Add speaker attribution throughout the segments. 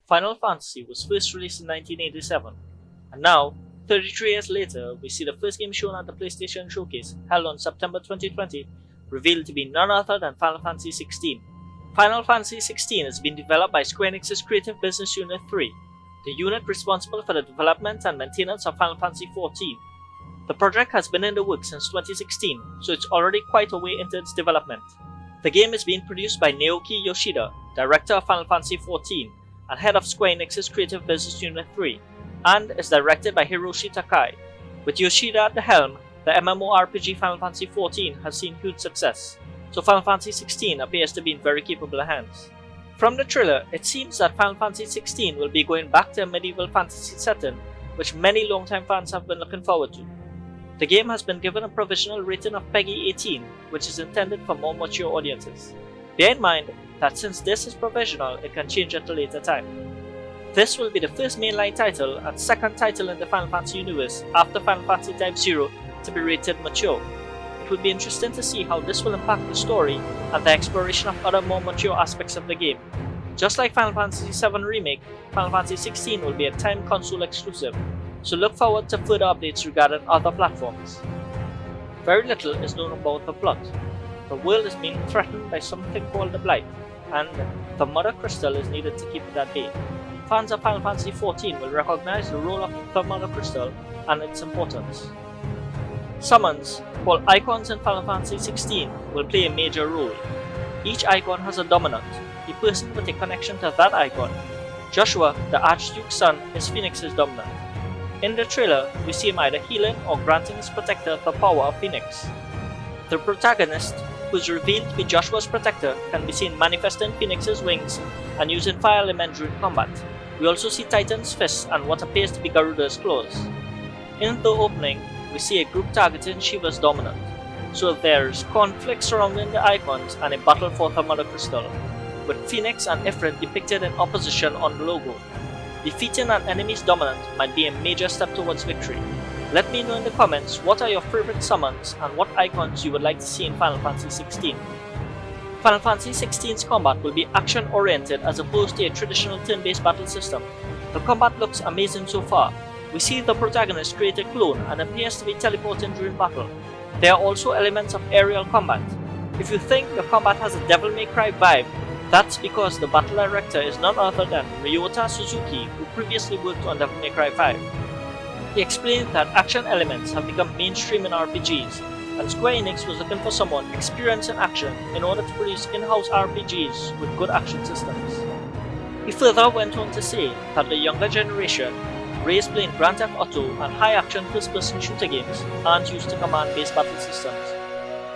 Speaker 1: Final Fantasy was first released in 1987, and now, 33 years later, we see the first game shown at the PlayStation Showcase, held on September 2020, revealed to be none other than Final Fantasy XVI. Final Fantasy XVI has been developed by Square Enix's Creative Business Unit 3, the unit responsible for the development and maintenance of Final Fantasy XIV. The project has been in the works since 2016, so it's already quite a way into its development. The game is being produced by Naoki Yoshida, director of Final Fantasy XIV and head of Square Enix's Creative Business Unit 3, and is directed by Hiroshi Takai. With Yoshida at the helm, the MMORPG Final Fantasy XIV has seen huge success, so Final Fantasy XVI appears to be in very capable hands. From the trailer, it seems that Final Fantasy XVI will be going back to a medieval fantasy setting, which many longtime fans have been looking forward to. The game has been given a provisional rating of PEGI 18, which is intended for more mature audiences. Bear in mind that since this is provisional, it can change at a later time. This will be the first mainline title and second title in the Final Fantasy universe after Final Fantasy Type 0 to be rated mature. It would be interesting to see how this will impact the story and the exploration of other more mature aspects of the game. Just like Final Fantasy VII Remake, Final Fantasy XVI will be a timed console exclusive, so look forward to further updates regarding other platforms. Very little is known about the plot. The world is being threatened by something called the Blight, and the Mother Crystal is needed to keep it at bay. Fans of Final Fantasy XIV will recognize the role of the Mother Crystal and its importance. Summons, called icons in Final Fantasy XVI, will play a major role. Each icon has a dominant, a person with a connection to that icon. Joshua, the Archduke's son, is Phoenix's dominant. In the trailer, we see him either healing or granting his protector the power of Phoenix. The protagonist, who is revealed to be Joshua's protector, can be seen manifesting Phoenix's wings and using fire elementary in combat. We also see Titan's fists and what appears to be Garuda's claws. In the opening, we see a group targeting Shiva's dominant, so there's conflict surrounding the icons and a battle for the Mother Crystal, with Phoenix and Ifrit depicted in opposition on the logo. Defeating an enemy's dominant might be a major step towards victory. Let me know in the comments what are your favorite summons and what icons you would like to see in Final Fantasy XVI. Final Fantasy XVI's combat will be action-oriented as opposed to a traditional turn-based battle system. The combat looks amazing so far. We see the protagonist create a clone and appears to be teleporting during battle. There are also elements of aerial combat. If you think the combat has a Devil May Cry vibe, that's because the battle director is none other than Ryota Suzuki, who previously worked on Devil May Cry 5. He explained that action elements have become mainstream in RPGs, and Square Enix was looking for someone experienced in action in order to produce in-house RPGs with good action systems. He further went on to say that the younger generation, raised playing Grand Theft Auto and high-action first-person shooter games, aren't used to command-based battle systems.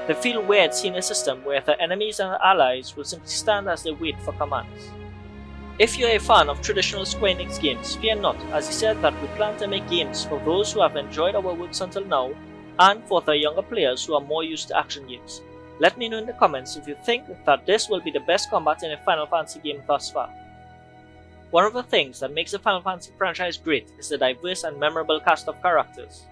Speaker 1: They feel weird seeing a system where the enemies and allies will simply stand as they wait for commands. If you're a fan of traditional Square Enix games, fear not, as he said that we plan to make games for those who have enjoyed our works until now, and for the younger players who are more used to action games. Let me know in the comments if you think that this will be the best combat in a Final Fantasy game thus far. One of the things that makes the Final Fantasy franchise great is the diverse and memorable cast of characters,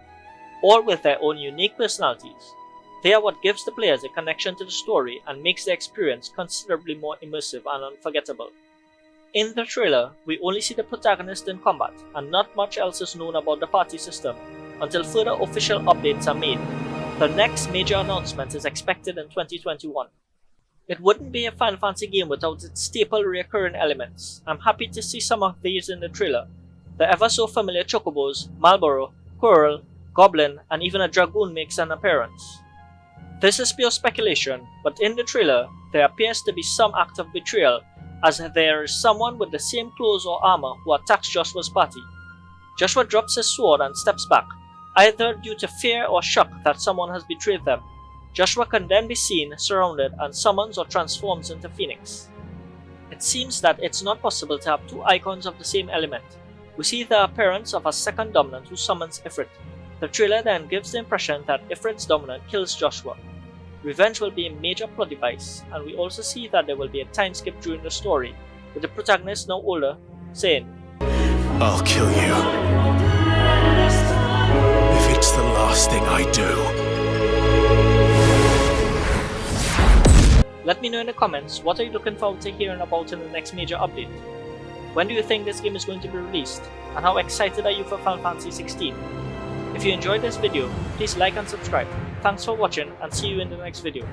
Speaker 1: all with their own unique personalities. They are what gives the players a connection to the story and makes the experience considerably more immersive and unforgettable. In the trailer, we only see the protagonist in combat, and not much else is known about the party system until further official updates are made. The next major announcement is expected in 2021. It wouldn't be a Final Fantasy game without its staple recurring elements. I'm happy to see some of these in the trailer. The ever so familiar Chocobos, Malboro, Quirrell, Goblin, and even a Dragoon makes an appearance. This is pure speculation, but in the trailer, there appears to be some act of betrayal, as there is someone with the same clothes or armor who attacks Joshua's party. Joshua drops his sword and steps back, either due to fear or shock that someone has betrayed them. Joshua can then be seen, surrounded, and summons or transforms into Phoenix. It seems that it's not possible to have two icons of the same element. We see the appearance of a second dominant who summons Ifrit. The trailer then gives the impression that Ifrit's dominant kills Joshua. Revenge will be a major plot device, and we also see that there will be a time skip during the story, with the protagonist now older, saying,
Speaker 2: "I'll kill you. If it's the last thing I do."
Speaker 1: Let me know in the comments what are you looking forward to hearing about in the next major update. When do you think this game is going to be released? And how excited are you for Final Fantasy 16? If you enjoyed this video, please like and subscribe. Thanks for watching and see you in the next video.